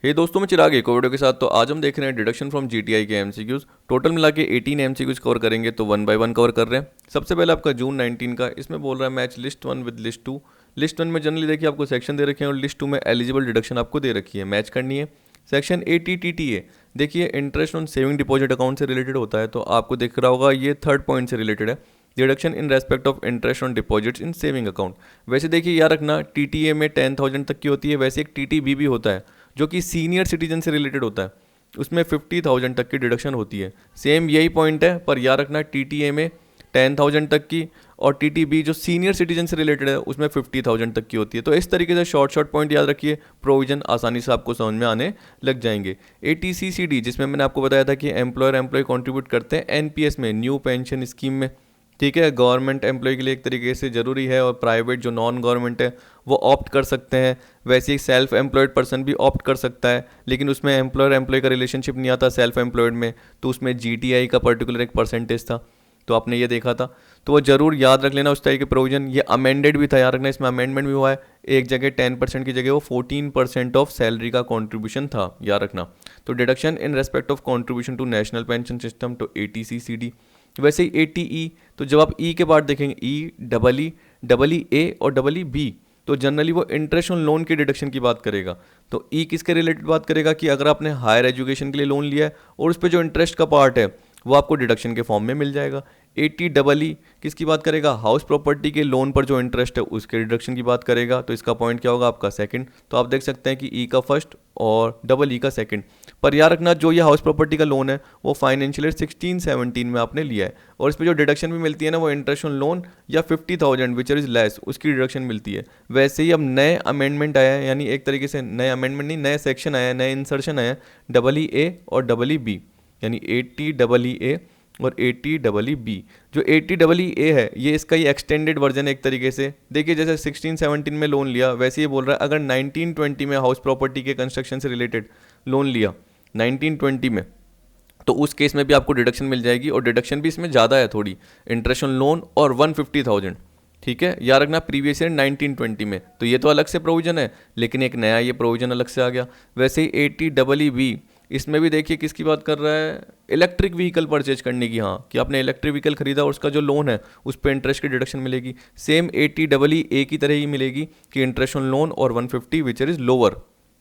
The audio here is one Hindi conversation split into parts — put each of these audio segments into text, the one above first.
हे दोस्तों, मैं चिराग एक और वीडियो के साथ। तो आज हम देख रहे हैं डिडक्शन फ्रॉम जीटीआई के एमसीक्यूज। टोटल मिला के 18 एमसीक्यूज कवर करेंगे, तो वन बाय वन कवर कर रहे हैं। सबसे पहले आपका जून 19 का, इसमें बोल रहा है match list 1 with list 2। List 1 में जनरली देखिए आपको सेक्शन दे रखे हैं और लिस्ट 2 में एलिजिबल डिडक्शन आपको दे रखी है, मैच करनी है। सेक्शन 80TTA देखिए interest on saving deposit account से रिलेटेड होता है, तो आपको दिख रहा होगा ये थर्ड पॉइंट से रिलेटेड है, deduction in respect of interest on deposits in saving account. वैसे देखिए याद रखना, टीटीए में 10,000 तक की होती है, वैसे एक टीटीबी भी होता है जो कि सीनियर सिटीजन से रिलेटेड होता है, उसमें 50,000 तक की डिडक्शन होती है। सेम यही पॉइंट है, पर याद रखना टीटीए में 10,000 तक की और टीटीबी जो सीनियर सिटीजन से रिलेटेड है उसमें 50,000 तक की होती है। तो इस तरीके से शॉर्ट पॉइंट याद रखिए, प्रोविजन आसानी से आपको समझ में आने लग जाएंगे। ATCCD जिसमें मैंने आपको बताया था कि एम्प्लॉय कॉन्ट्रीब्यूट करते हैं एनपीएस में, न्यू पेंशन स्कीम में, ठीक है। गवर्नमेंट एम्प्लॉय के लिए एक तरीके से ज़रूरी है और प्राइवेट जो नॉन गवर्नमेंट है वो ऑप्ट कर सकते हैं। वैसे ही सेल्फ एम्प्लॉयड पर्सन भी ऑप्ट कर सकता है, लेकिन उसमें एम्प्लॉय का रिलेशनशिप नहीं आता सेल्फ एम्प्लॉयड में, तो उसमें जीटीआई का पर्टिकुलर एक परसेंटेज था, तो आपने ये देखा था, तो वो जरूर याद रख लेना उस तरह के प्रोविजन। ये अमेंडेड भी था, याद रखना इसमें अमेंडमेंट भी हुआ है। एक जगह 10% की जगह वो 14% ऑफ सैलरी का कॉन्ट्रीब्यूशन था, याद रखना। तो deduction in respect of contribution to national pension system, तो ATCCD। वैसे ही ATE, तो जब आप ई के बाद देखेंगे डबल ई ए और डबल ई बी, तो जनरली वो इंटरेस्ट ऑन लोन के डिडक्शन की बात करेगा। तो ई किसके रिलेटेड बात करेगा कि अगर आपने हायर एजुकेशन के लिए लोन लिया है और उस पर जो इंटरेस्ट का पार्ट है वो आपको डिडक्शन के फॉर्म में मिल जाएगा। ATEE किसकी बात करेगा, हाउस प्रॉपर्टी के लोन पर जो इंटरेस्ट है उसके डिडक्शन की बात करेगा। तो इसका पॉइंट क्या होगा आपका सेकंड। तो आप देख सकते हैं कि ई का फर्स्ट और डबल ई का सेकंड। पर याद रखना जो ये हाउस प्रॉपर्टी का लोन है वो फाइनेंशियल ईयर 16-17 में आपने लिया है, और इस पर जो डिडक्शन भी मिलती है ना वो इंटरेस्ट ऑन लोन या 50,000 विच इज लेस, उसकी डिडक्शन मिलती है। वैसे ही अब नए अमेंडमेंट आया है, यानी एक तरीके से नए अमेंडमेंट नहीं, नए सेक्शन आया है, नए इंसर्शन आया है, EE और EE, यानी ATEE और ATEE। जो ATEE है ये इसका ही एक्सटेंडेड वर्जन है एक तरीके से। देखिए जैसे 16-17 में लोन लिया, वैसे ये बोल रहा है अगर 19-20 में हाउस प्रॉपर्टी के कंस्ट्रक्शन से रिलेटेड लोन लिया 19-20 में, तो उस केस में भी आपको डिडक्शन मिल जाएगी, और डिडक्शन भी इसमें ज़्यादा है थोड़ी, इंटरेस्ट ऑन लोन और 150,000, ठीक है। याद रखना प्रीवियस ईयर 19-20 में, तो ये तो अलग से प्रोविजन है, लेकिन एक नया ये प्रोविजन अलग से आ गया। वैसे ही ATEE, इसमें भी देखिए किसकी बात कर रहा है, इलेक्ट्रिक व्हीकल परचेज करने की, हाँ, कि आपने इलेक्ट्रिक व्हीकल खरीदा और उसका जो लोन है उस पर इंटरेस्ट की डिडक्शन मिलेगी। सेम ATEE की तरह ही मिलेगी कि इंटरेस्ट ऑन लोन और 150 विच इज लोअर।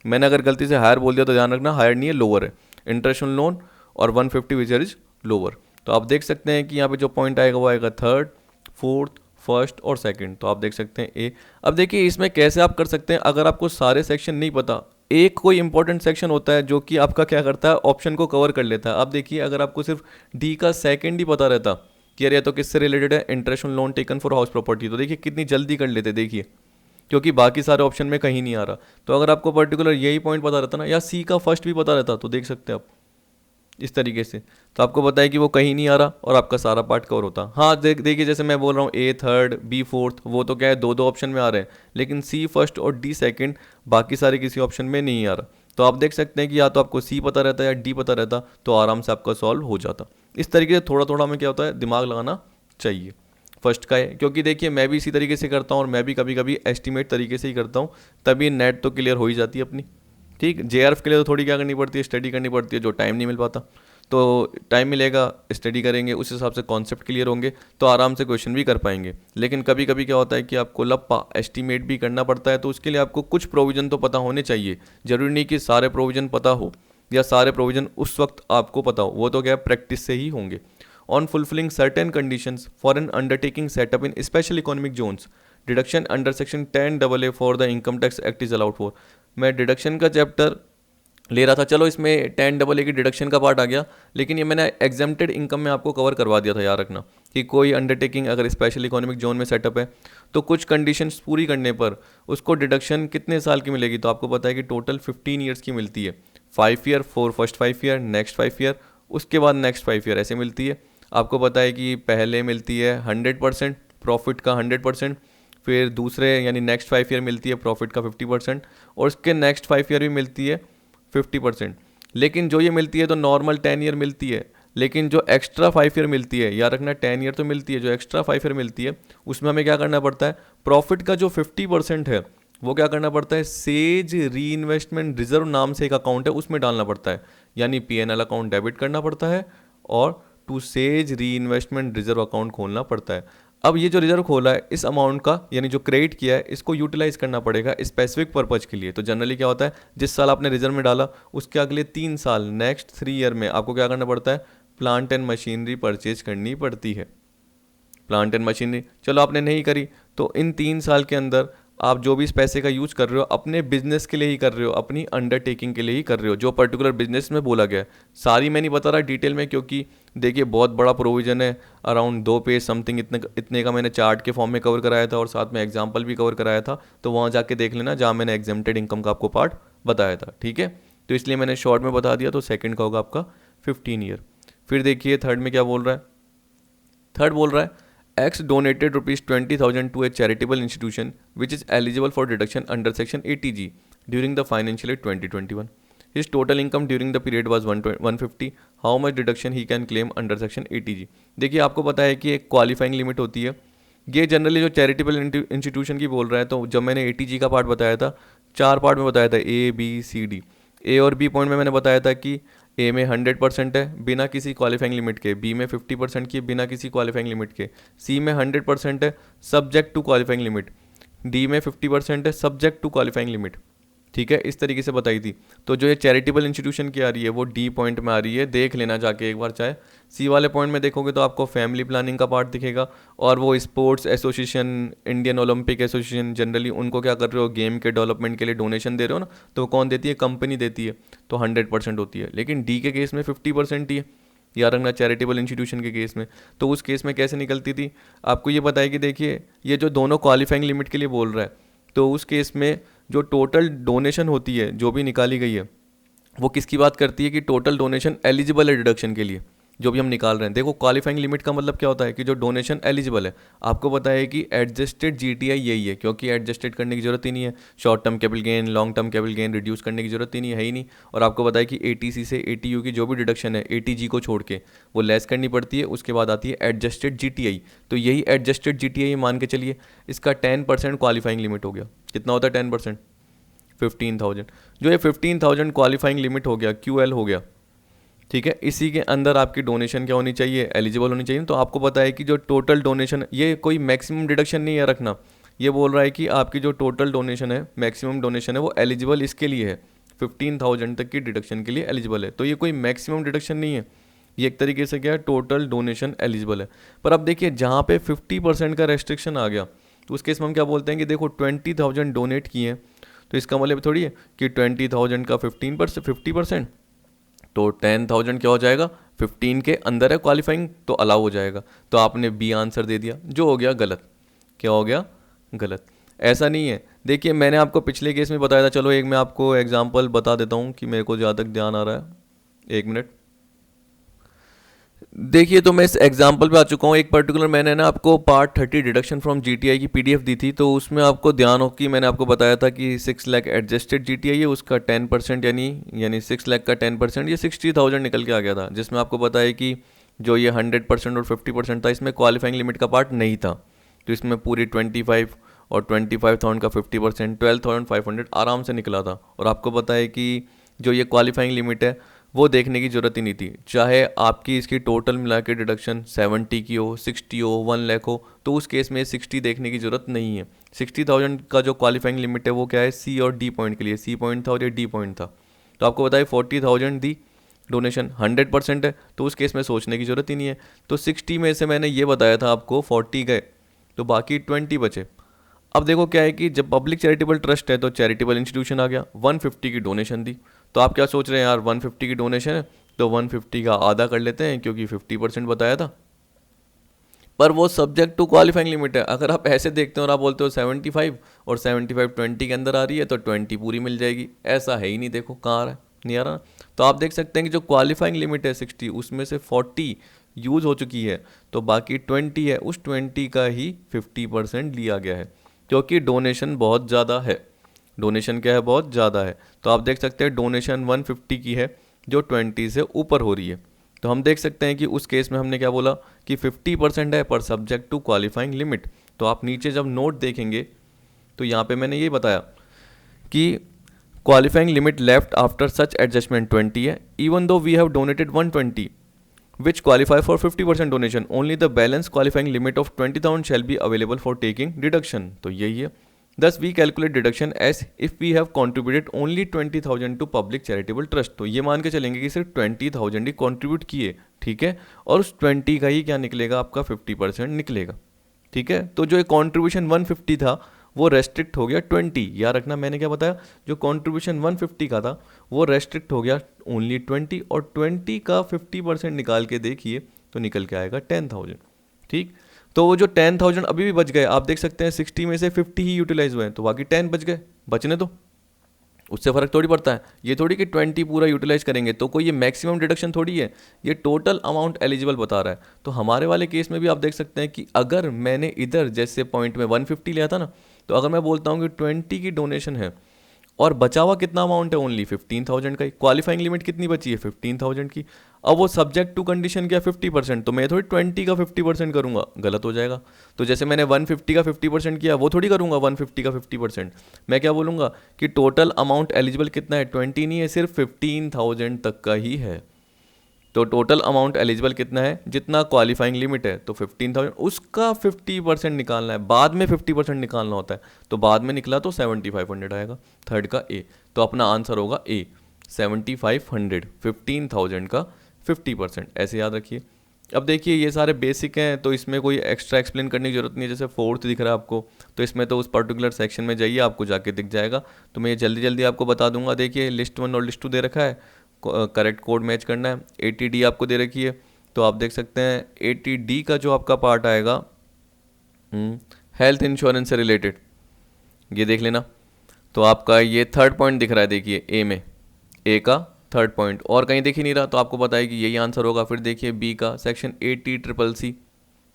मैंने अगर गलती से हायर बोल दिया तो ध्यान रखना, हायर नहीं है, लोअर है। इंटरेस्ट ऑन लोन और 150 विच इज लोअर। तो आप देख सकते हैं कि यहाँ पे जो पॉइंट आएगा वो आएगा थर्ड, फोर्थ, फर्स्ट और सेकंड। तो आप देख सकते हैं ए। अब देखिए इसमें कैसे आप कर सकते हैं, अगर आपको सारे सेक्शन नहीं पता, एक कोई इंपॉर्टेंट सेक्शन होता है जो कि आपका क्या करता है, ऑप्शन को कवर कर लेता है। आप देखिए अगर आपको सिर्फ डी का सेकंड ही पता रहता कि अरे तो किससे रिलेटेड है, interest on loan taken for house property, तो देखिए कितनी जल्दी कर लेते, देखिए, क्योंकि बाकी सारे ऑप्शन में कहीं नहीं आ रहा। तो अगर आपको पर्टिकुलर यही पॉइंट पता रहता ना, या सी का फर्स्ट भी पता रहता, तो देख सकते हैं आप इस तरीके से, तो आपको पता है कि वो कहीं नहीं आ रहा और आपका सारा पार्ट कवर होता। हाँ देखिए जैसे मैं बोल रहा हूँ ए थर्ड, बी फोर्थ, वो तो क्या है दो ऑप्शन में आ रहे हैं, लेकिन सी फर्स्ट और डी सेकंड बाकी सारे किसी ऑप्शन में नहीं आ रहा। तो आप देख सकते हैं कि या तो आपको सी पता रहता है या डी पता रहता, तो आराम से आपका सॉल्व हो जाता। इस तरीके से थोड़ा थोड़ा में क्या होता है, दिमाग लगाना चाहिए फर्स्ट का है, क्योंकि देखिए मैं भी इसी तरीके से करता हूँ और मैं भी कभी कभी एस्टिमेट तरीके से ही करता हूँ, तभी नेट तो क्लियर हो ही जाती है अपनी, ठीक। JRF के लिए तो थोड़ी क्या करनी पड़ती है, स्टडी करनी पड़ती है, जो टाइम नहीं मिल पाता। तो टाइम मिलेगा, स्टडी करेंगे, उस हिसाब से कॉन्सेप्ट क्लियर होंगे तो आराम से क्वेश्चन भी कर पाएंगे। लेकिन कभी कभी क्या होता है कि आपको लप्पा एस्टीमेट भी करना पड़ता है, तो उसके लिए आपको कुछ प्रोविज़न तो पता होने चाहिए। जरूरी नहीं कि सारे प्रोविज़न पता हो या सारे प्रोविज़न उस वक्त आपको पता हो, वो तो क्या प्रैक्टिस से ही होंगे। On fulfilling certain conditions for an undertaking setup in special economic zones, deduction under section 10AA for the income tax act is allowed for. मैं डिडक्शन का चैप्टर ले रहा था, चलो इसमें 10AA की डिडक्शन का पार्ट आ गया, लेकिन ये मैंने एग्जेम्प्टेड इनकम में आपको कवर करवा दिया था। याद रखना कि कोई अंडरटेकिंग अगर स्पेशल इकोनॉमिक जोन में सेटअप है तो कुछ कंडीशंस पूरी करने पर उसको डिडक्शन कितने साल की मिलेगी, तो आपको पता है कि टोटल 15 ईयर्स की मिलती है। 5 year for first 5 year, next 5 year, उसके बाद नेक्स्ट 5 ईयर, ऐसे मिलती है। आपको पता है कि पहले मिलती है 100% प्रॉफिट का 100%, फिर दूसरे यानी नेक्स्ट 5 ईयर मिलती है प्रॉफिट का 50%, और उसके नेक्स्ट 5 ईयर भी मिलती है 50%। लेकिन जो ये मिलती है तो नॉर्मल 10 ईयर मिलती है, लेकिन जो एक्स्ट्रा 5 ईयर मिलती है, याद रखना 10 ईयर तो मिलती है, जो एक्स्ट्रा 5 ईयर मिलती है उसमें हमें क्या करना पड़ता है, प्रॉफिट का जो 50% है वो क्या करना पड़ता है, सेज री इन्वेस्टमेंट रिजर्व नाम से एक अकाउंट है उसमें डालना पड़ता है, यानी पीएनएल अकाउंट डेबिट करना पड़ता है और टू सेज री इन्वेस्टमेंट रिजर्व अकाउंट खोलना पड़ता है। अब ये जो रिजर्व खोला है इस अमाउंट का, यानी जो क्रेडिट किया है, इसको यूटिलाइज करना पड़ेगा स्पेसिफिक पर्पज के लिए। तो जनरली क्या होता है, जिस साल आपने रिजर्व में डाला उसके अगले 3 साल, नेक्स्ट 3 ईयर में आपको क्या करना पड़ता है, प्लांट एंड मशीनरी परचेज करनी पड़ती है। प्लांट एंड मशीनरी चलो आपने नहीं करी, तो इन 3 साल के अंदर आप जो भी इस पैसे का यूज कर रहे हो अपने बिजनेस के लिए ही कर रहे हो, अपनी अंडरटेकिंग के लिए ही कर रहे हो, जो पर्टिकुलर बिजनेस में बोला गया है। सारी मैं नहीं बता रहा डिटेल में, क्योंकि देखिए बहुत बड़ा प्रोविजन है, अराउंड 2 पेज समथिंग इतने का मैंने चार्ट के फॉर्म में कवर कराया था और साथ में एग्जाम्पल भी कवर कराया था, तो वहाँ जाके देख लेना जहाँ मैंने एग्जेम्प्टेड इनकम का आपको पार्ट बताया था, ठीक है। तो इसलिए मैंने शॉर्ट में बता दिया। तो सेकंड का होगा आपका 15 ईयर। फिर देखिए थर्ड में क्या बोल रहा है, थर्ड बोल रहा है X donated ₹20,000 to a charitable institution which is eligible for deduction under Section 80G during the financial year 2021. His total income during the period was 150. How much deduction he can claim under Section 80G? देखिए आपको पता है कि एक क्वालिफाइंग लिमिट होती है। ये जनरली जो चैरिटेबल इंस्टीट्यूशन की बोल रहा है, तो जब मैंने 80G का पार्ट बताया था, 4 पार्ट में बताया था, A B C D। ए और बी पॉइंट में मैंने बताया था कि ए में 100% है बिना किसी क्वालिफाइंग लिमिट के, बी में 50% की बिना किसी क्वालिफाइंग लिमिट के, सी में 100% है subject to qualifying limit, D में 50% है सब्जेक्ट टू क्वालिफाइंग लिमिट, ठीक है। इस तरीके से बताई थी। तो जो ये चैरिटेबल इंस्टीट्यूशन की आ रही है वो डी पॉइंट में आ रही है, देख लेना जाके एक बार चाहे। सी वाले पॉइंट में देखोगे तो आपको फैमिली प्लानिंग का पार्ट दिखेगा, और वो sports association, Indian Olympic association, generally उनको क्या कर रहे हो, गेम के डेवलपमेंट के लिए डोनेशन दे रहे हो ना, तो वो कौन देती है, कंपनी देती है, तो 100% होती है। लेकिन डी के केस में 50% ही है, याद रखना, चैरिटेबल इंस्टीट्यूशन के केस में। तो उस केस में कैसे निकलती थी आपको ये बताया कि देखिए ये जो दोनों क्वालिफाइंग लिमिट के लिए बोल रहा है, तो उस केस में जो टोटल डोनेशन होती है जो भी निकाली गई है, वो किसकी बात करती है कि टोटल डोनेशन एलिजिबल है डिडक्शन के लिए, जो भी हम निकाल रहे हैं। देखो क्वालिफाइंग लिमिट का मतलब क्या होता है कि जो डोनेशन एलिजिबल है, आपको पता है कि एडजस्टेड जीटीआई यही है, क्योंकि एडजस्टेड करने की जरूरत ही नहीं है, short term capital gain, long term capital gain reduce करने की जरूरत ही नहीं है ही नहीं। और आपको पता है कि एटीसी से एटीयू की जो भी डिडक्शन है एटीजी को छोड़ के वो लेस करनी पड़ती है, उसके बाद आती है एडजस्टेड जीटीआई। तो यही एडजस्टेड जीटीआई मान के चलिए इसका 10% क्वालिफाइंग लिमिट हो गया। कितना होता है 10%? 15,000। जो ये 15,000 क्वालिफाइंग लिमिट हो गया, QL हो गया, ठीक है। इसी के अंदर आपकी डोनेशन क्या होनी चाहिए, एलिजिबल होनी चाहिए। तो आपको पता है कि जो टोटल डोनेशन, ये कोई मैक्सिमम डिडक्शन नहीं है रखना, ये बोल रहा है कि आपकी जो टोटल डोनेशन है, मैक्सिमम डोनेशन है, वो एलिजिबल इसके लिए है, 15,000 तक की डिडक्शन के लिए एलिजिबल है। तो ये कोई मैक्सिमम डिडक्शन नहीं है, ये एक तरीके से क्या है, टोटल डोनेशन एलिजिबल है। पर अब देखिए जहाँ पे 50% का रेस्ट्रिक्शन आ गया, तो उस केस में हम क्या बोलते हैं कि देखो 20,000 डोनेट किए हैं, तो इसका मतलब थोड़ी है कि 20,000 का 50%, तो 10,000 क्या हो जाएगा, 15 के अंदर है क्वालिफाइंग, तो अलाउ हो जाएगा। तो आपने बी आंसर दे दिया, जो हो गया गलत। क्या हो गया, गलत। ऐसा नहीं है। देखिए मैंने आपको पिछले केस में बताया था, चलो एक मैं आपको एग्जांपल बता देता हूँ कि मेरे को जहाँ तक ध्यान आ रहा है, 1 मिनट। देखिए तो मैं इस एग्जाम्पल पे आ चुका हूँ। एक पर्टिकुलर मैंने ना आपको पार्ट 30 डिडक्शन फ्रॉम जीटीआई की पीडीएफ दी थी, तो उसमें आपको ध्यान हो कि मैंने आपको बताया था कि 6 लाख एडजस्टेड जीटीआई है, उसका 10% यानी 6 लाख का 10% ये 60,000 निकल के आ गया था, जिसमें आपको पता है कि जो ये 100% और 50% था, इसमें क्वालिफाइंग लिमिट का पार्ट नहीं था। तो इसमें पूरी 25 और 25,000 का 50%, 12,500 आराम से निकला था। और आपको पता है कि जो ये क्वालिफाइंग लिमिट है वो देखने की ज़रूरत ही नहीं थी, चाहे आपकी इसकी टोटल मिला के डिडक्शन 70 की हो, 60 हो, 1 लाख हो, तो उस केस में 60 देखने की ज़रूरत नहीं है। 60,000 का जो क्वालिफाइंग लिमिट है वो क्या है, सी और डी पॉइंट के लिए, सी पॉइंट था और ये डी पॉइंट था। तो आपको बताइए 40,000 दी डोनेशन, 100% है, तो उस केस में सोचने की ज़रूरत ही नहीं है। तो 60 में से मैंने ये बताया था आपको 40 गए, तो बाकी 20 बचे। अब देखो क्या है कि जब पब्लिक चैरिटेबल ट्रस्ट है तो चैरिटेबल इंस्टीट्यूशन आ गया, 150 की डोनेशन दी। तो आप क्या सोच रहे हैं यार, 150 की डोनेशन है तो 150 का आधा कर लेते हैं, क्योंकि 50% बताया था। पर वो सब्जेक्ट टू क्वालिफाइंग लिमिट है। अगर आप ऐसे देखते हो और आप बोलते हो 75 और 75 20 के अंदर आ रही है, तो 20 पूरी मिल जाएगी, ऐसा है ही नहीं। देखो कहाँ आ रहा है, नहीं आ रहा। तो आप देख सकते हैं कि जो क्वालिफाइंग लिमिट है 60, उसमें से 40 यूज़ हो चुकी है, तो बाकी 20 है, उस 20 का ही 50% लिया गया है, क्योंकि डोनेशन बहुत ज़्यादा है। डोनेशन क्या है, बहुत ज़्यादा है। तो आप देख सकते हैं डोनेशन 150 की है जो 20 से ऊपर हो रही है। तो हम देख सकते हैं कि उस केस में हमने क्या बोला कि 50% है पर सब्जेक्ट टू क्वालिफाइंग लिमिट। तो आप नीचे जब नोट देखेंगे तो यहाँ पे मैंने ये बताया कि qualifying limit left after such adjustment 20 है, even though we have donated 120 which qualify for 50% donation, only the balance qualifying limit of 20,000 shall be available for taking deduction. तो यही है. Thus we calculate deduction as if we have contributed only 20,000 to public charitable trust. तो ये मान के चलेंगे कि सिर्फ 20,000 ही contribute किए, ठीक है, और उस 20 का ही क्या निकलेगा, आपका 50% निकलेगा, ठीक है. तो जो एक कॉन्ट्रीब्यूशन 150 था वो रेस्ट्रिक्ट हो गया 20. याद रखना मैंने क्या बताया, जो कॉन्ट्रीब्यूशन 150 का था वो रेस्ट्रिक्ट हो गया ओनली 20, और 20 का 50% निकाल के देखिए तो निकल के आएगा 10,000, ठीक. तो वो जो 10,000 अभी भी बच गए, आप देख सकते हैं 60 में से 50 ही यूटिलाइज हुए हैं, तो बाकी 10 बच गए, बचने तो उससे फ़र्क थोड़ी पड़ता है. ये थोड़ी कि 20 पूरा यूटिलाइज करेंगे तो कोई ये मैक्सिमम डिडक्शन थोड़ी है, ये टोटल अमाउंट एलिजिबल बता रहा है. तो हमारे वाले केस में भी आप देख सकते हैं कि अगर मैंने इधर जैसे पॉइंट में 150 लिया था ना, तो अगर मैं बोलता हूँ कि 20 की डोनेशन है और बचा हुआ कितना अमाउंट है, ओनली 15,000 का ही. क्वालिफाइंग लिमिट कितनी बची है, 15,000 की. अब वो सब्जेक्ट टू कंडीशन क्या 50%, तो मैं थोड़ी 20 का 50% करूँगा, गलत हो जाएगा. तो जैसे मैंने 150 का 50% किया, वो थोड़ी करूँगा 150 का 50%. मैं क्या बोलूँगा कि टोटल अमाउंट एलिजिबल कितना है, 20 नहीं है, सिर्फ 15,000 तक का ही है. तो टोटल अमाउंट एलिजिबल कितना है, जितना क्वालिफाइंग लिमिट है, तो 15,000, उसका 50% निकालना है, बाद में 50% निकालना होता है. तो बाद में निकला तो 7,500 आएगा, थर्ड का ए. तो अपना आंसर होगा ए, 7,500, 15,000 का 50%, ऐसे याद रखिए. अब देखिए ये सारे बेसिक हैं, तो इसमें कोई एक्स्ट्रा एक्सप्लेन करने की जरूरत नहीं है. जैसे फोर्थ दिख रहा है आपको, तो इसमें तो उस पर्टिकुलर सेक्शन में जाइए, आपको जाके दिख जाएगा. तो मैं ये जल्दी जल्दी आपको बता दूंगा. देखिए लिस्ट 1 और लिस्ट 2 दे रखा है, करेक्ट कोड मैच करना है. 80D आपको दे रखी है, तो आप देख सकते हैं 80D का जो आपका पार्ट आएगा हेल्थ इंश्योरेंस से रिलेटेड, ये देख लेना. तो आपका ये थर्ड पॉइंट दिख रहा है, देखिए ए में, ए का थर्ड पॉइंट, और कहीं दिख ही नहीं रहा, तो आपको पता है कि यही आंसर होगा. फिर देखिए बी का सेक्शन 80CCC,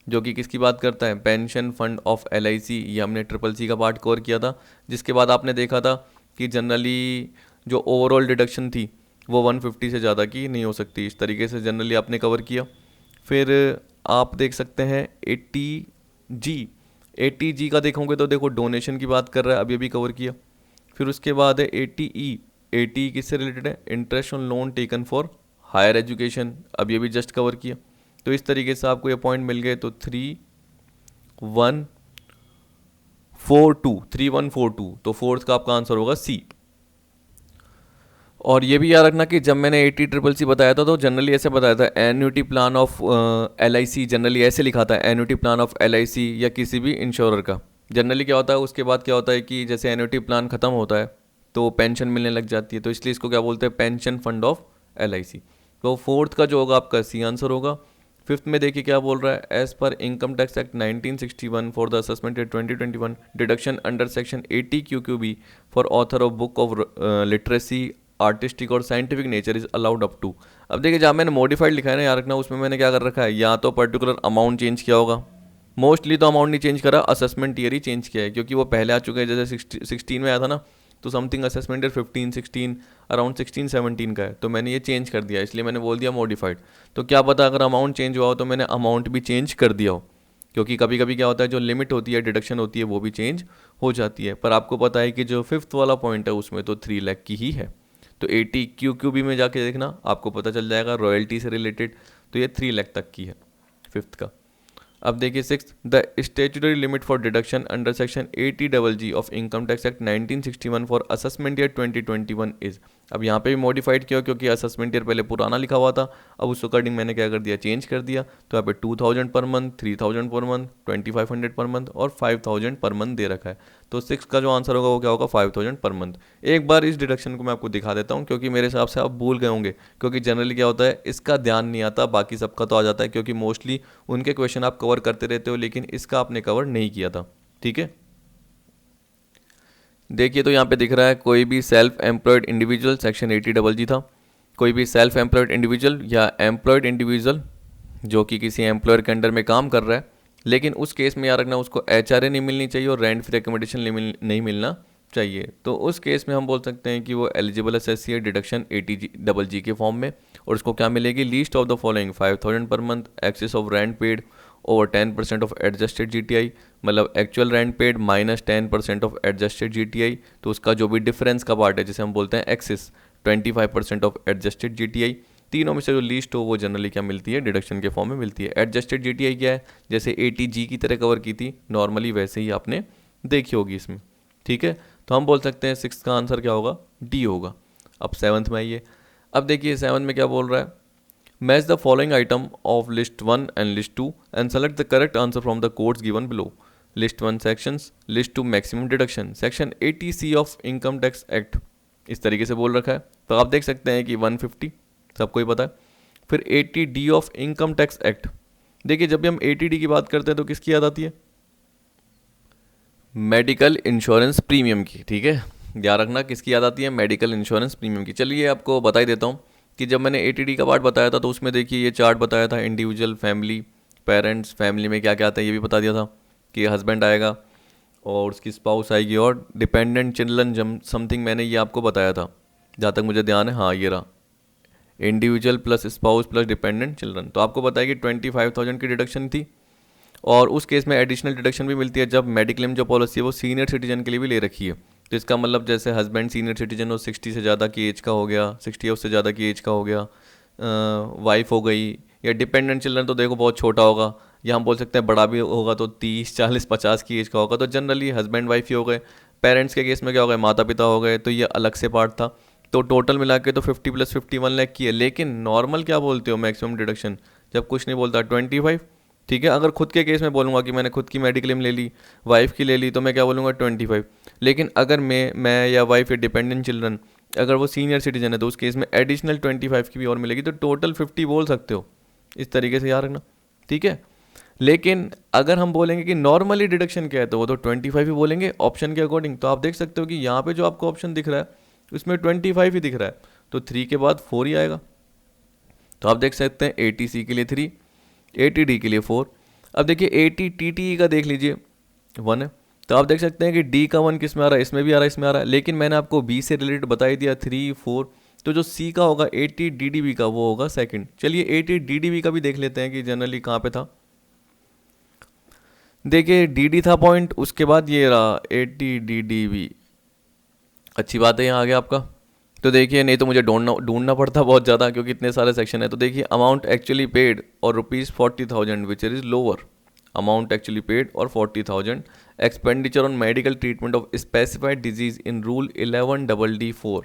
जो कि किसकी बात करता है, पेंशन फंड ऑफ LIC. ये हमने CCC का पार्ट कवर किया था. जिसके बाद आपने देखा था कि जनरली जो ओवरऑल डिडक्शन थी वो 150 से ज़्यादा की नहीं हो सकती. इस तरीके से जनरली आपने कवर किया. फिर आप देख सकते हैं 80G का देखोगे तो देखो डोनेशन की बात कर रहा है, अभी अभी कवर किया. फिर उसके बाद है 80E किससे रिलेटेड है, interest on loan taken for higher education, अभी अभी जस्ट कवर किया. तो इस तरीके से आपको ये पॉइंट मिल गए. तो 3142, तो फोर्थ का आपका आंसर होगा सी. और ये भी याद रखना कि जब मैंने 80CCC बताया था तो जनरली ऐसे बताया था, annuity plan of LIC, generally ऐसे लिखा था, एन्युटी प्लान ऑफ LIC या किसी भी इंश्योरर का. जनरली क्या होता है, उसके बाद क्या होता है कि जैसे एन्युटी प्लान ख़त्म होता है तो पेंशन मिलने लग जाती है, तो इसलिए इसको क्या बोलते हैं, पेंशन फंड ऑफ LIC. तो फोर्थ का जो होगा आपका सी आंसर होगा. फिफ्थ में देखिए क्या बोल रहा है, as per income tax act 1961 for the assessment year 2021 deduction under section 80 QQB for author of book of literacy artistic और scientific nature is allowed up to. अब देखिए जहाँ मैंने मॉडिफाइड लिखा है ना, याद रखना उसमें मैंने क्या कर रखा है, या तो पर्टिकुलर अमाउंट चेंज किया होगा, मोस्टली तो अमाउंट नहीं चेंज करा, असेसमेंट ईयर ही चेंज किया है, क्योंकि वो पहले आ चुके हैं. जैसे 16 में आया था ना, तो समथिंग असेसमेंट ईयर 15, 16, अराउंड 16, 17 का है, तो मैंने ये चेंज कर दिया, इसलिए मैंने बोल दिया मॉडिफाइड. तो क्या पता अगर अमाउंट चेंज हुआ हो तो मैंने अमाउंट भी चेंज कर दिया हो, क्योंकि कभी कभी क्या होता है, जो लिमिट होती है, डिडक्शन होती है, वो भी चेंज हो जाती है. पर आपको पता है कि जो फिफ्थ वाला पॉइंट है उसमें तो 3 लाख की ही है. तो 80 QQB में जाके देखना, आपको पता चल जाएगा रॉयल्टी से रिलेटेड, तो ये 3 लाख तक की है फिफ्थ का. अब देखिए six, the statutory limit for deduction under section 80G of income tax act 1961 for assessment year 2021 is. अब यहाँ पे भी मॉडिफाइड किया क्योंकि असेसमेंट ईयर पहले पुराना लिखा हुआ था, अब उस अकॉर्डिंग मैंने क्या कर दिया, चेंज कर दिया. तो यहाँ पे 2,000 per month, 3,000 per month, 2,500 per month और 5,000 पर मंथ दे रखा है. तो सिक्स का जो आंसर होगा वो क्या होगा, 5,000 पर मंथ. एक बार इस डिडक्शन को मैं आपको दिखा देता हूँ, क्योंकि मेरे हिसाब से आप भूल गए होंगे, क्योंकि जनरली क्या होता है, इसका ध्यान नहीं आता, बाकी सबका तो आ जाता है, क्योंकि मोस्टली उनके क्वेश्चन आप कवर करते रहते हो, लेकिन इसका आपने कवर नहीं किया था. ठीक है, देखिए तो यहाँ पे दिख रहा है, कोई भी self employed individual, section 80G था, कोई भी सेल्फ एम्प्लॉयड इंडिविजुअल या एम्प्लॉयड इंडिविजुअल जो कि किसी एम्प्लॉयर के अंडर में काम कर रहा है, लेकिन उस केस में याद रखना उसको HRA नहीं मिलनी चाहिए और रेंट फ्री एकोमोडेशन नहीं मिलना चाहिए. तो उस केस में हम बोल सकते हैं कि वो एलिजिबल है डिडक्शन 80G के फॉर्म में, और उसको क्या मिलेगी, least of the following 5,000 per month, excess of rent paid over 10% of adjusted GTI, मतलब actual rent paid minus 10% of adjusted GTI, तो उसका जो भी डिफरेंस का पार्ट है जिसे हम बोलते हैं एक्सिस, 25% ऑफ एडजस्टेड GTI। तीनों में से जो लीस्ट हो वो जनरली क्या मिलती है, डिडक्शन के फॉर्म में मिलती है। एडजस्टेड GTI क्या है, जैसे ATG की तरह कवर की थी नॉर्मली, वैसे ही आपने देखी होगी इसमें, ठीक है। तो हम बोल सकते हैं 6 का आंसर क्या होगा, D होगा। अब 7th में आइए। अब देखिए 7 में क्या बोल रहा है, match the following item of list 1 and list 2 and select the correct answer from the codes given below. List 1 sections, list 2 maximum deduction, section 80C of income tax act, इस तरीके से बोल रखा है। तो आप देख सकते हैं कि 150 सबको ही पता है। फिर 80D of income tax act, देखिए जब भी हम 80D की बात करते हैं तो किसकी याद आती है, मेडिकल इंश्योरेंस प्रीमियम की, ठीक है। ध्यान रखना किसकी याद आती है, मेडिकल इंश्योरेंस प्रीमियम की। चलिए आपको बता ही देता हूँ कि जब मैंने 80D का पार्ट बताया था तो उसमें देखिए ये चार्ट बताया था, इंडिविजुअल, फैमिली, पेरेंट्स, फैमिली में क्या क्या आता है ये भी बता दिया था कि हस्बैंड आएगा और उसकी स्पाउस आएगी और डिपेंडेंट चिल्ड्रन समथिंग, मैंने ये आपको बताया था जहाँ तक मुझे ध्यान है। हाँ ये रहा, individual plus spouse plus dependent children. तो आपको बताया कि 25,000 की डिडक्शन थी और उस केस में एडिशनल डिडक्शन भी मिलती है जब मेडिक्लेम जो पॉलिसी है वो सीनियर सिटीजन के लिए भी ले रखी है। तो इसका मतलब जैसे हस्बैंड सीनियर सिटीजन हो, 60 से ज़्यादा की एज का हो गया, 60 या उससे ज़्यादा की एज का हो गया, वाइफ हो गई, या डिपेंडेंट चिल्ड्रन तो देखो बहुत छोटा होगा, या हम बोल सकते हैं बड़ा भी होगा तो 30, 40, 50 की एज का होगा, तो जनरली हस्बैंड वाइफ ही हो गए। पेरेंट्स के केस में क्या हो गए, माता पिता हो गए, तो ये अलग से पार्ट था। तो टोटल मिला के तो 50 + 51 लाख की है। लेकिन नॉर्मल क्या बोलते हो, मैक्सिमम डिडक्शन जब कुछ नहीं बोलता 25, ठीक है। अगर खुद के केस में बोलूँगा कि मैंने खुद की मेडिक्लेम ले ली, वाइफ की ले ली, तो मैं क्या बोलूँगा 25। लेकिन अगर मैं या वाइफ या डिपेंडेंट चिल्ड्रन अगर वो सीनियर सिटीजन है तो उस केस में एडिशनल 25 की भी और मिलेगी, तो टोटल 50 बोल सकते हो। इस तरीके से याद रखना, ठीक है। लेकिन अगर हम बोलेंगे कि नॉर्मली डिडक्शन क्या है तो वो तो 25 ही बोलेंगे ऑप्शन के अकॉर्डिंग। तो आप देख सकते हो कि यहाँ पे जो आपको ऑप्शन दिख रहा है उसमें 25 ही दिख रहा है, तो 3 के बाद 4 ही आएगा। तो आप देख सकते हैं 80C के लिए 3, 80D के लिए 4। अब देखिए 80TTE का देख लीजिए 1 है, तो आप देख सकते हैं कि D का 1 किस में आ रहा है, इसमें भी आ रहा है, इसमें आ रहा है। लेकिन मैंने आपको B से रिलेटेड बता ही दिया 3, 4, तो जो C का होगा 80DDB का वो होगा सेकंड। चलिए 80DDB का भी देख लेते हैं कि जनरली कहाँ पे था। देखिए DD था पॉइंट, उसके बाद ये रहा 80DDB। अच्छी बात है यहाँ आ गया आपका। तो देखिए नहीं तो मुझे ढूंढना पड़ता बहुत ज़्यादा क्योंकि इतने सारे सेक्शन है। तो देखिए अमाउंट एक्चुअली पेड और ₹40,000 which is lower, amount actually paid और 40,000 expenditure on medical treatment of specified disease in rule 11DD4।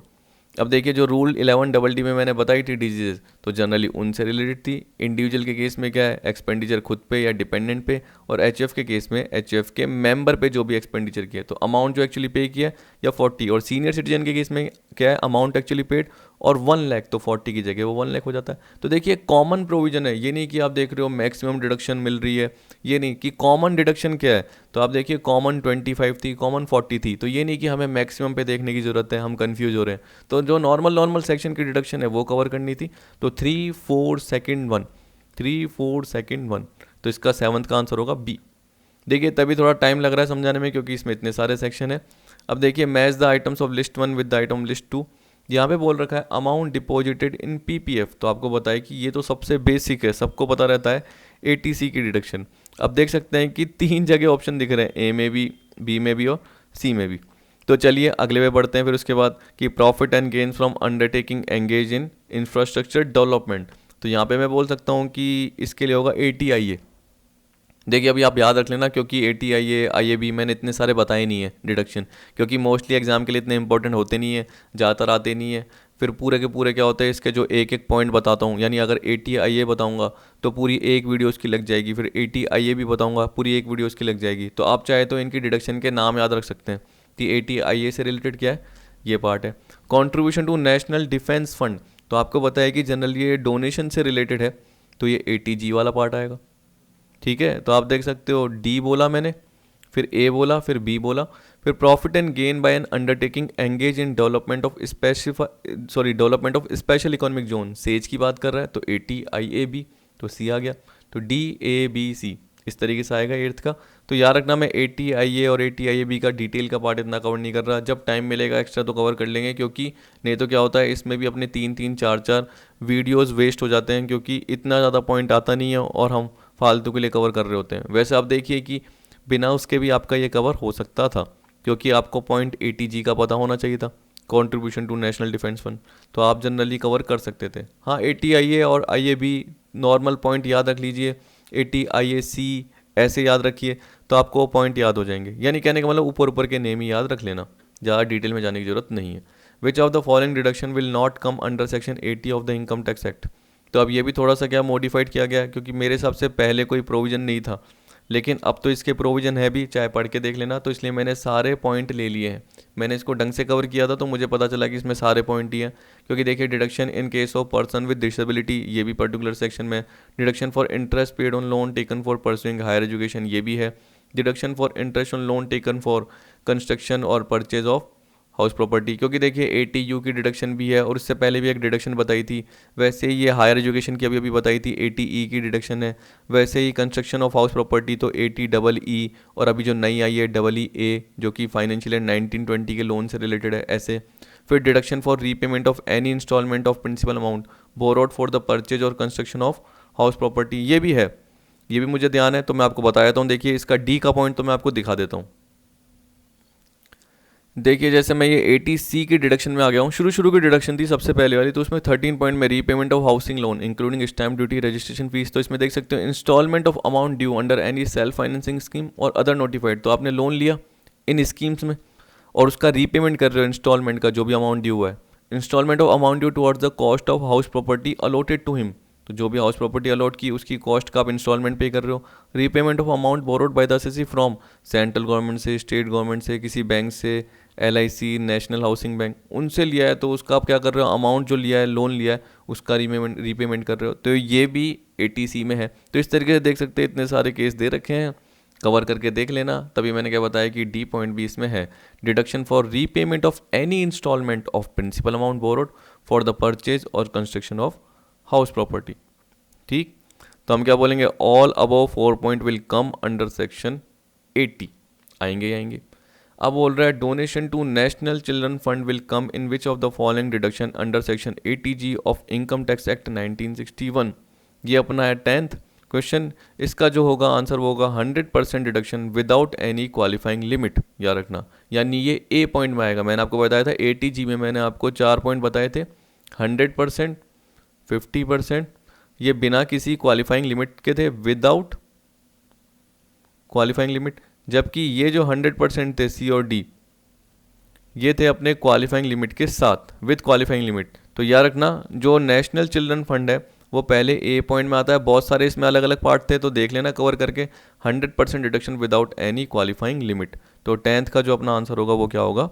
अब देखिए जो रूल 11DD में मैंने बताई थी डिजीज़, तो जनरली उनसे रिलेटेड थी। इंडिविजुअल के केस में क्या है, एक्सपेंडिचर खुद पे या डिपेंडेंट पे, और HF के केस में HF के मेंबर पे जो भी एक्सपेंडिचर किया, तो अमाउंट जो एक्चुअली पे किया या 40। और सीनियर सिटीजन के केस में क्या है, अमाउंट एक्चुअली पेड और 1 लाख, तो 40 की जगह वो 1 लाख हो जाता है। तो देखिए कॉमन प्रोविजन है, ये नहीं कि आप देख रहे हो मैक्सिमम डिडक्शन मिल रही है, ये नहीं कि कॉमन डिडक्शन क्या है। तो आप देखिए कॉमन 25 थी, कॉमन 40 थी, तो ये नहीं कि हमें मैक्सिमम पे देखने की ज़रूरत है, हम कंफ्यूज हो रहे हैं। तो जो नॉर्मल सेक्शन की डिडक्शन है वो कवर करनी थी। तो 3, 4, सेकंड 1, 3, 4, सेकंड 1, तो इसका 7th का आंसर होगा B। देखिए तभी थोड़ा टाइम लग रहा है समझाने में क्योंकि इसमें इतने सारे सेक्शन है। अब देखिए match the items of list 1 with the item list 2। यहाँ पे बोल रखा है अमाउंट डिपॉजिटेड इन PPF, तो आपको बताया कि ये तो सबसे बेसिक है, सबको पता रहता है 80C की डिडक्शन। अब देख सकते हैं कि 3 जगह ऑप्शन दिख रहे हैं, A में भी, B में भी और C में भी। तो चलिए अगले पे बढ़ते हैं फिर उसके बाद कि profit and gains from undertaking engage in infrastructure development. तो यहाँ पे मैं बोल सकता हूँ कि इसके लिए होगा ATIA। देखिए अभी आप याद रख लेना क्योंकि ATIA IAB मैंने इतने सारे बताए नहीं है डिडक्शन, क्योंकि मोस्टली एग्जाम के लिए इतने इंपॉर्टेंट होते नहीं है, ज़्यादातर आते नहीं है। फिर पूरे के पूरे क्या होते हैं इसके जो एक एक पॉइंट बताता हूँ, यानी अगर ATIA बताऊँगा तो पूरी एक वीडियो उसकी लग जाएगी, फिर ATIA भी बताऊँगा पूरी एक वीडियो उसकी लग जाएगी। तो आप चाहे तो इनकी डिडक्शन के नाम याद रख सकते हैं कि ATIA से रिलेटेड क्या है, ये पार्ट है। Contribution to national defence fund, तो आपको बताया कि जनरली ये डोनेशन से रिलेटेड है, तो ये ATG वाला पार्ट आएगा, ठीक है। तो आप देख सकते हो D बोला मैंने, फिर A बोला, फिर B बोला, फिर profit and gain by N undertaking engage in development of development of special economic zone, says की बात कर रहा है, तो ATIAB, तो C आ गया। तो DABC इस तरीके से आएगा 8th का। तो याद रखना मैं ATIA और ATIAB का डिटेल का पार्ट इतना कवर नहीं कर रहा, जब टाइम मिलेगा एक्स्ट्रा तो कवर कर लेंगे, क्योंकि नहीं तो क्या होता है इसमें भी अपने 3-3, 4-4 वीडियोस वेस्ट हो जाते हैं क्योंकि इतना ज़्यादा पॉइंट आता नहीं है और हम फालतू के लिए कवर कर रहे होते हैं। वैसे आप देखिए कि बिना उसके भी आपका ये कवर हो सकता था, क्योंकि आपको पॉइंट 80G का पता होना चाहिए था, contribution to national defence fund, तो आप जनरली कवर कर सकते थे। हाँ 80IA और IAB नॉर्मल पॉइंट याद रख लीजिए, 80IAC ऐसे याद रखिए, तो आपको पॉइंट याद हो जाएंगे। यानी कहने का मतलब ऊपर ऊपर के नेम ही याद रख लेना, ज़्यादा डिटेल में जाने की जरूरत नहीं है। विच of the following deduction will not come under section 80 of the income tax act. तो अब ये भी थोड़ा सा क्या मॉडिफाइड किया गया है, क्योंकि मेरे हिसाब से पहले कोई प्रोविज़न नहीं था, लेकिन अब तो इसके प्रोविज़न है भी, चाहे पढ़ के देख लेना। तो इसलिए मैंने सारे पॉइंट ले लिए हैं, मैंने इसको ढंग से कवर किया था तो मुझे पता चला कि इसमें सारे पॉइंट ही हैं। क्योंकि देखिए deduction in case of person with disability, ये भी पर्टिकुलर सेक्शन में। Deduction for interest paid on loan taken for pursuing higher education, ये भी है। Deduction for interest on loan taken for construction और परचेज ऑफ हाउस प्रॉपर्टी, क्योंकि देखिए 80U की डिडक्शन भी है, और इससे पहले भी एक डिडक्शन बताई थी। वैसे ही ये हायर एजुकेशन की अभी अभी बताई थी 80E की डिडक्शन है। वैसे ही कंस्ट्रक्शन ऑफ हाउस प्रॉपर्टी तो 80EE, और अभी जो नई आई है EEA जो कि फाइनेंशियल ईयर 1920 के लोन से रिलेटेड है, ऐसे। फिर deduction for repayment of any instalment of principal amount borrowed for the purchase और कंस्ट्रक्शन ऑफ हाउस प्रॉपर्टी, ये भी है, ये भी मुझे ध्यान है, तो मैं आपको बता देता हूँ। देखिए इसका डी का पॉइंट तो मैं आपको दिखा देता हूँ। देखिए जैसे मैं ये 80C की डिडक्शन में आ गया हूँ, शुरू की डिडक्शन थी सबसे पहले वाली, तो उसमें 13 पॉइंट में repayment of housing loan including stamp duty registration fees, तो इसमें देख सकते हो instalment of amount due under any self financing scheme और अदर नोटिफाइड। तो आपने लोन लिया इन स्कीम्स में और उसका रीपेमेंट कर रहे हो, इंस्टॉलमेंट का जो भी अमाउंट ड्यू है। Instalment of amount due towards the cost of house property allotted to him, तो जो भी हाउस प्रॉपर्टी अलॉट की उसकी कॉस्ट का आप इंस्टॉलमेंट पे कर रहे हो। Repayment of amount borrowed by the assessee from central government से, स्टेट गवर्नमेंट से, किसी बैंक से, LIC, नेशनल हाउसिंग बैंक, उनसे लिया है, तो उसका आप क्या कर रहे हो, अमाउंट जो लिया है, लोन लिया है, उसका रीपेमेंट कर रहे हो, तो ये भी 80C में है। तो इस तरीके से देख सकते हैं, इतने सारे केस दे रखे हैं, कवर करके देख लेना। तभी मैंने क्या बताया कि डी पॉइंट भी इसमें है, deduction for repayment of any instalment of principal amount borrowed for the purchase और कंस्ट्रक्शन ऑफ हाउस प्रॉपर्टी। ठीक, तो हम क्या बोलेंगे, all above 4 point will come under section 80, आएंगे। अब बोल रहा है donation to national children fund will come in which of the following deduction under section 80G of income tax act 1961। ये अपना है 10th क्वेश्चन। इसका जो होगा आंसर वो होगा 100% deduction without any qualifying limit, याद रखना। यानी ये ए पॉइंट में आएगा। मैंने आपको बताया था 80G में मैंने आपको 4 पॉइंट बताए थे, 100%, 50%, ये बिना किसी क्वालिफाइंग लिमिट के थे, विदाउट क्वालिफाइंग लिमिट। जबकि ये जो 100% थे C और D, ये थे अपने क्वालिफाइंग लिमिट के साथ, विद क्वालिफाइंग लिमिट। तो याद रखना जो नेशनल चिल्ड्रन फंड है वो पहले ए पॉइंट में आता है। बहुत सारे इसमें अलग अलग पार्ट थे, तो देख लेना कवर करके। 100% deduction without any qualifying limit, तो 10th का जो अपना आंसर होगा वो क्या होगा,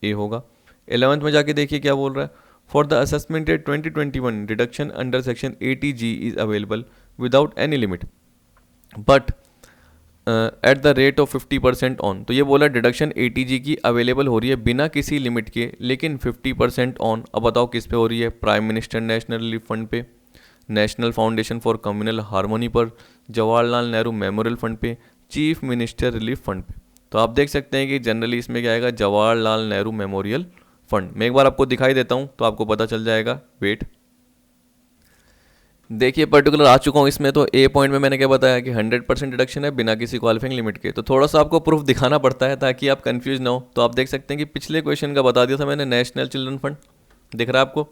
ए होगा। 11th में जाके देखिए क्या बोल रहा है, for the assessment year 2021 deduction under section 80G is available without any limit but at the rate of 50% on. तो ये बोला डिडक्शन 80G की अवेलेबल हो रही है बिना किसी लिमिट के, लेकिन 50% ऑन। अब बताओ किस पे हो रही है, prime minister national relief fund पे, national foundation for communal harmony पर, जवाहरलाल नेहरू मेमोरियल फंड पे, चीफ मिनिस्टर रिलीफ फंड पे। तो आप देख सकते हैं कि जनरली इसमें क्या आएगा, जवाहरलाल नेहरू मेमोरियल फंड। मैं एक बार आपको दिखाई देता हूँ तो आपको पता चल जाएगा। वेट, देखिए पर्टिकुलर आ चुका हूँ इसमें। तो ए पॉइंट में मैंने क्या बताया कि 100% डिडक्शन है बिना किसी क्वालिफाइंग लिमिट के। तो थोड़ा सा आपको प्रूफ दिखाना पड़ता है ताकि आप कंफ्यूज ना हो। तो आप देख सकते हैं कि पिछले क्वेश्चन का बता दिया था मैंने, नेशनल चिल्ड्रन फंड दिख रहा है आपको।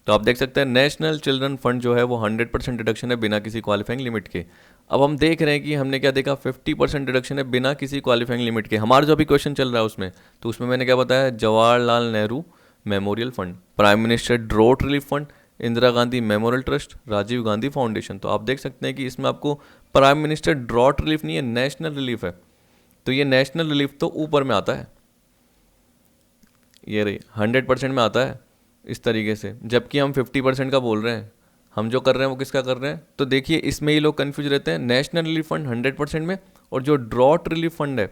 तो आप देख सकते हैं नेशनल चिल्ड्रन फंड जो है वो 100% डिडक्शन है बिना किसी क्वालिफाइंग लिमिट के। अब हम देख रहे हैं कि हमने क्या देखा, 50% डिडक्शन है बिना किसी क्वालिफाइंग लिमिट के। हमारा जो अभी क्वेश्चन चल रहा है उसमें, तो उसमें मैंने क्या बताया, Jawaharlal Nehru memorial fund, prime minister drought relief fund, Indira Gandhi memorial trust, Rajiv Gandhi foundation. तो आप देख सकते हैं कि इसमें आपको प्राइम मिनिस्टर ड्रॉट रिलीफ नहीं है, नेशनल रिलीफ है। तो ये नेशनल रिलीफ तो ऊपर में आता है, ये रही 100% में आता है इस तरीके से, जबकि हम 50% का बोल रहे हैं। हम जो कर रहे हैं वो किसका कर रहे हैं, तो देखिए इसमें ही लोग कन्फ्यूज रहते हैं। नेशनल रिलीफ फंड 100% में, और जो ड्रॉट रिलीफ फंड है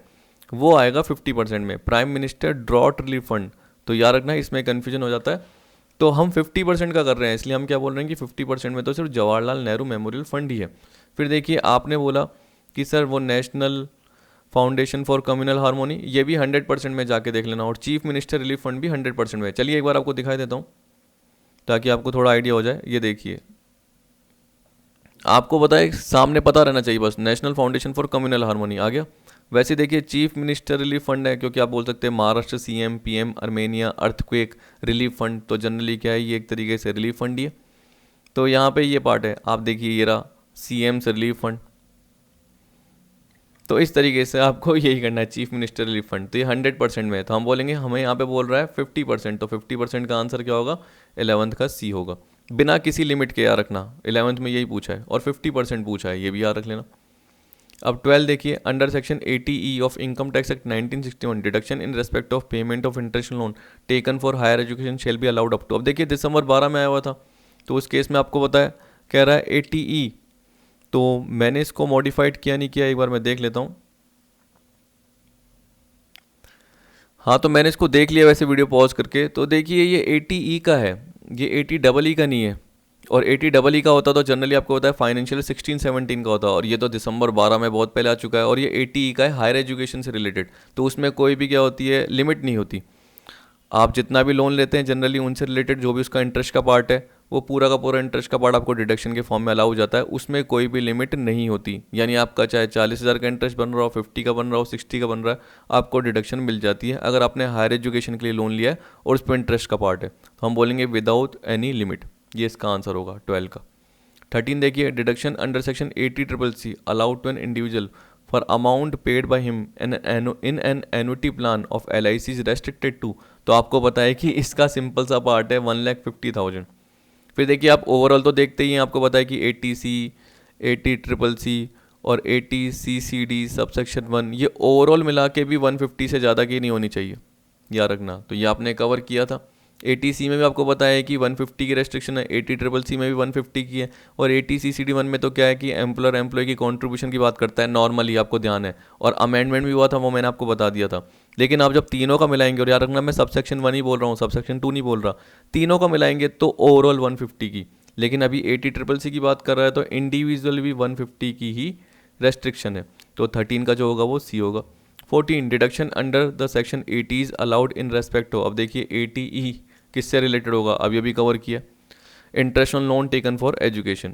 वो आएगा 50% में, prime minister drought relief fund. तो याद रखना इसमें कन्फ्यूजन हो जाता है। तो हम 50% का कर रहे हैं, इसलिए हम क्या बोल रहे हैं कि 50% में तो सिर्फ जवाहरलाल नेहरू मेमोरियल फंड ही है। फिर देखिए आपने बोला कि सर वो national foundation for communal harmony, ये भी 100% में जाके देख लेना, और चीफ मिनिस्टर रिलीफ फंड भी 100% में। चलिए एक बार आपको दिखाई देता हूँ ताकि आपको थोड़ा आइडिया हो जाए। ये देखिए, आपको बताए सामने पता रहना चाहिए बस, national foundation for communal harmony आ गया। वैसे देखिए चीफ मिनिस्टर रिलीफ फंड है, क्योंकि आप बोल सकते हैं Maharashtra CM, PM, Armenia earthquake relief fund, तो जनरली क्या है ये एक तरीके से रिलीफ फंड ही है। तो यहाँ पे ये पार्ट है, आप देखिए ये रहा सीएम रिलीफ फंड। तो इस तरीके से आपको यही करना है, चीफ मिनिस्टर रिलीफ फंड। तो ये 100% में है, तो हम बोलेंगे हमें यहाँ पे बोल रहा है 50%, तो 50% का आंसर क्या होगा, 11th का सी होगा, बिना किसी लिमिट के याद रखना। 11th में यही पूछा है और 50% पूछा है, ये भी याद रख लेना। अब 12 देखिए, under section 80E of income tax act 1961 deduction in respect of payment of interest loan taken for higher education shall be allowed up to. अब देखिए दिसंबर 12 में आया हुआ था, तो उस केस में आपको पता है कह रहा है 80E, तो मैंने इसको मॉडिफाइड किया नहीं किया, एक बार मैं देख लेता हूँ। हाँ तो मैंने इसको देख लिया वैसे वीडियो पॉज करके, तो देखिए ये 80E का है, ये 80EE का नहीं है। और 80EE का होता तो जनरली आपको होता है फाइनेंशियल 16-17 का होता है, और ये तो दिसंबर 12 में बहुत पहले आ चुका है। और ये 80E का है हायर एजुकेशन से रिलेटेड, तो उसमें कोई भी क्या होती है लिमिट नहीं होती। आप जितना भी लोन लेते हैं जनरली उनसे रिलेटेड जो भी उसका इंटरेस्ट का पार्ट है, वो पूरा का पूरा इंटरेस्ट का पार्ट आपको डिडक्शन के फॉर्म में अलाउ हो जाता है, उसमें कोई भी लिमिट नहीं होती। यानी आपका चाहे 40,000 का इंटरेस्ट बन रहा हो, 50 का बन रहा हो, 60 का बन रहा है, आपको डिडक्शन मिल जाती है अगर आपने हायर एजुकेशन के लिए लोन लिया है और उस पर इंटरेस्ट का पार्ट है, तो हम बोलेंगे विदाउट एनी लिमिट। ये इसका आंसर होगा 12 का। 13 देखिए, deduction under section 80CCC allowed to an individual for amount paid by him in an annuity plan of LIC is restricted to. तो आपको पता है कि इसका सिंपल सा पार्ट है 1,50,000। फिर देखिए आप ओवरऑल तो देखते ही हैं, आपको पता है कि 80C, 80CCC और 80CCD सबसेक्शन 1, ये ओवरऑल मिला के भी 150 से ज़्यादा की नहीं होनी चाहिए, याद रखना। तो ये आपने कवर किया था। 80C में भी आपको पता है कि 150 की रेस्ट्रिक्शन है, 80CCC में भी 150 की है, और 80CCD1 में तो क्या है कि एम्प्लॉयर एम्प्लॉय की कंट्रीब्यूशन की बात करता है नॉर्मली, आपको ध्यान है। और अमेंडमेंट भी हुआ था, वो मैंने आपको बता दिया था। लेकिन आप जब तीनों का मिलाएंगे, और याद रखना मैं सबसेक्शन 1 ही बोल रहा हूँ, सबसेक्शन 2 नहीं बोल रहा, तीनों का मिलाएंगे तो ओवरऑल 150 की। लेकिन अभी 80CCC की बात कर रहा है तो इंडिविजुअल भी 150 की ही रेस्ट्रिक्शन है, तो 13 का जो होगा वो सी होगा। 14 deduction under the section 80 is allowed in respect हो। अब देखिए 80E किससे रिलेटेड होगा, अब ये भी कवर किया, interest on loan taken for education.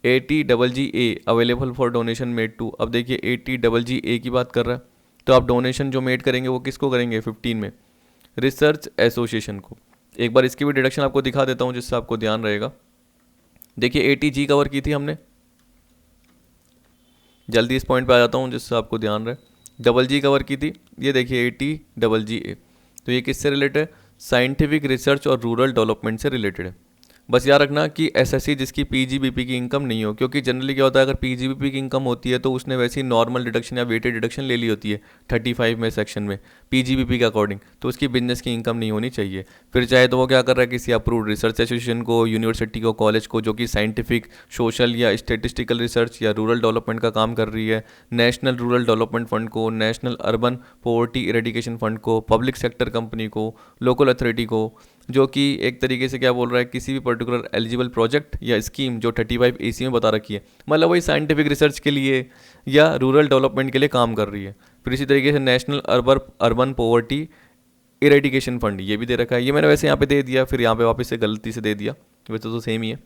80GGA available for donation made to. अब देखिए 80GGA की बात कर रहा है, तो आप डोनेशन जो मेड करेंगे वो किसको करेंगे 15 में, रिसर्च एसोसिएशन को। एक बार इसकी भी डिडक्शन आपको दिखा देता हूँ जिससे आपको ध्यान रहेगा। देखिए 80G कवर की थी हमने, जल्दी इस पॉइंट पे आ जाता हूँ जिससे आपको ध्यान रहे। डबल जी कवर की थी, ये देखिए 80GGA, तो ये किससे रिलेटेड है, साइंटिफिक रिसर्च और रूरल डेवलपमेंट से रिलेटेड है। बस याद रखना कि SSC जिसकी PGBP की इनकम नहीं हो, क्योंकि जनरली क्या होता है अगर PGBP की इनकम होती है तो उसने वैसी नॉर्मल डिडक्शन या वेटेड डिडक्शन ले ली होती है 35 में सेक्शन में PGBP के अकॉर्डिंग, तो उसकी बिजनेस की इनकम नहीं होनी चाहिए। फिर चाहे तो वो क्या कर रहा है, किसी अप्रूव्ड रिसर्च एसोसिएशन को, यूनिवर्सिटी को, कॉलेज को जो कि साइंटिफिक, सोशल या स्टेटिस्टिकल रिसर्च या रूरल डेवलपमेंट का काम कर रही है, नेशनल रूरल डेवलपमेंट फंड को, national urban poverty eradication fund को, पब्लिक सेक्टर कंपनी को, लोकल अथॉरिटी को, जो कि एक तरीके से क्या बोल रहा है, किसी भी पर्टिकुलर एलिजिबल प्रोजेक्ट या स्कीम जो 35AC में बता रखी है, मतलब वही साइंटिफिक रिसर्च के लिए या रूरल डेवलपमेंट के लिए काम कर रही है। फिर इसी तरीके से national urban poverty eradication fund, ये भी दे रखा है। ये मैंने वैसे यहाँ पे दे दिया, फिर यहाँ पे वापस से गलती से दे दिया, वैसे तो सेम ही है।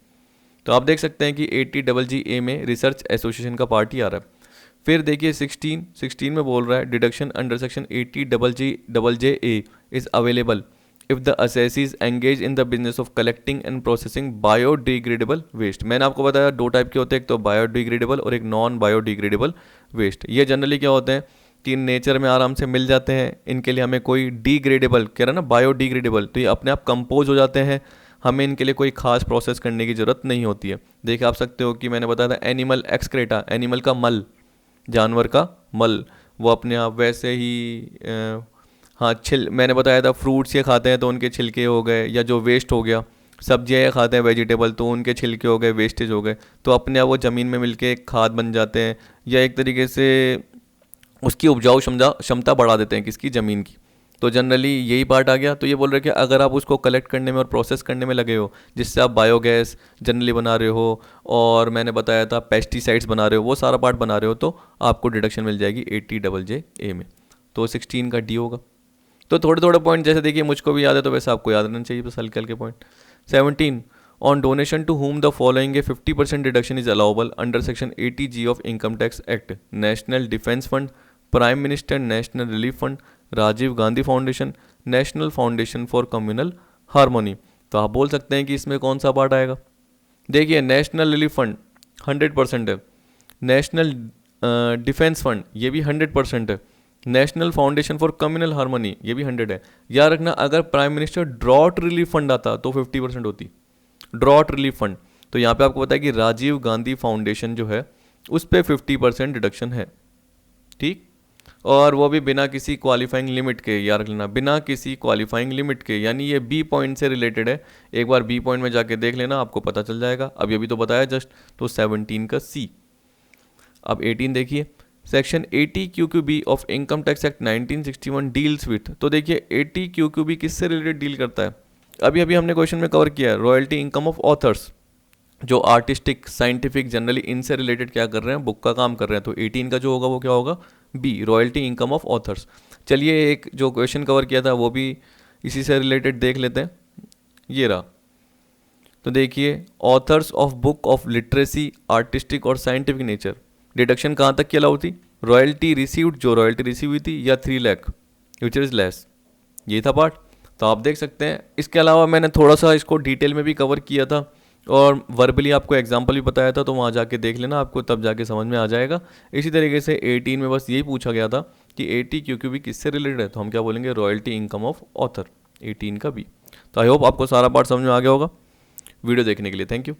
तो आप देख सकते हैं कि 80GGA में रिसर्च एसोसिएशन का पार्ट ही आ रहा है। फिर देखिए 16 में बोल रहा है deduction under section 80GGA is available if the assessees engage in the business of collecting and processing biodegradable waste. मैंने आपको बताया दो टाइप के होते हैं, एक तो बायोडिग्रेडेबल और एक नॉन बायोडिग्रेडेबल वेस्ट। ये जनरली क्या होते हैं कि नेचर में आराम से मिल जाते हैं, इनके लिए हमें कोई डिग्रेडेबल कह रहा है ना, बायोडिग्रेडेबल, तो ये अपने आप कंपोज हो जाते हैं, हमें इनके लिए कोई खास प्रोसेस करने की ज़रूरत नहीं होती है। देखिए आप सकते हो कि मैंने बताया था एनिमल एक्सक्रेटा, एनिमल का मल, जानवर का मल, वो अपने आप वैसे ही हाँ मैंने बताया था फ्रूट्स ये खाते हैं तो उनके छिलके हो गए, या जो वेस्ट हो गया, सब्जियाँ ये खाते हैं वेजिटेबल तो उनके छिलके हो गए, वेस्टेज हो गए, तो अपने आप वो ज़मीन में मिलके एक खाद बन जाते हैं, या एक तरीके से उसकी उपजाऊ क्षमता बढ़ा देते हैं किसकी, ज़मीन की। तो जनरली यही पार्ट आ गया। तो ये बोल रहे हैं कि अगर आप उसको कलेक्ट करने में और प्रोसेस करने में लगे हो, जिससे आप बायोगैस जनरली बना रहे हो, और मैंने बताया था पेस्टिसाइड्स बना रहे हो, वो सारा पार्ट बना रहे हो, तो आपको डिडक्शन मिल जाएगी 80JJA में। तो 16 का डी होगा। तो थोड़े थोड़े पॉइंट जैसे देखिए मुझको भी याद है तो वैसे आपको याद रहना चाहिए, बस हल्के हल्के point. 17 on donation to whom the following a 50% deduction is allowable under section 80G of income tax act, national defence fund, prime minister national relief fund, Rajiv Gandhi foundation, national foundation for communal harmony. तो आप बोल सकते हैं कि इसमें कौन सा पार्ट आएगा। देखिए नेशनल रिलीफ फंड 100% है, नेशनल डिफेंस फंड ये भी 100% है, national foundation for communal harmony ये भी 100 है। याद रखना अगर prime minister drought relief fund आता तो 50% होती, ड्रॉट रिलीफ फंड। तो यहाँ पे आपको पता है कि राजीव गांधी फाउंडेशन जो है उस पर 50% डिडक्शन है, ठीक। और वो भी बिना किसी क्वालिफाइंग लिमिट के, याद रखना बिना किसी क्वालिफाइंग लिमिट के, यानी ये बी पॉइंट से रिलेटेड है। एक बार बी पॉइंट में जाके देख लेना, आपको पता चल जाएगा। अब ये भी तो बताया जस्ट, तो 17 का सी। अब 18 देखिए, section 80 QQB of income tax act 1961 deals with. तो देखिए 80 QQB किससे रिलेटेड डील करता है, अभी अभी हमने क्वेश्चन में कवर किया है, रॉयल्टी इनकम ऑफ ऑथर्स, जो आर्टिस्टिक साइंटिफिक जनरली इनसे रिलेटेड क्या कर रहे हैं, बुक का काम कर रहे हैं। तो 18 का जो होगा वो क्या होगा, B, royalty income of authors. चलिए एक जो क्वेश्चन कवर किया था वो भी इसी से रिलेटेड देख लेते हैं, ये रहा। तो देखिए authors of book of literacy artistic और साइंटिफिक नेचर, डिडक्शन कहाँ तक की अलाउ थी, रॉयल्टी रिसीव्ड, जो रॉयल्टी रिसीव हुई थी, या 3 लाख विच इज़ लेस, ये था पार्ट। तो आप देख सकते हैं। इसके अलावा मैंने थोड़ा सा इसको डिटेल में भी कवर किया था और वर्बली आपको एग्जाम्पल भी बताया था, तो वहाँ जाके देख लेना, आपको तब जाके समझ में आ जाएगा। इसी तरीके से 18 में बस यही पूछा गया था कि 80 QQB किससे रिलेटेड है, तो हम क्या बोलेंगे, रॉयल्टी इनकम ऑफ ऑथर, 18 का बी। तो आई होप आपको सारा पार्ट समझ में आ गया होगा। वीडियो देखने के लिए थैंक यू।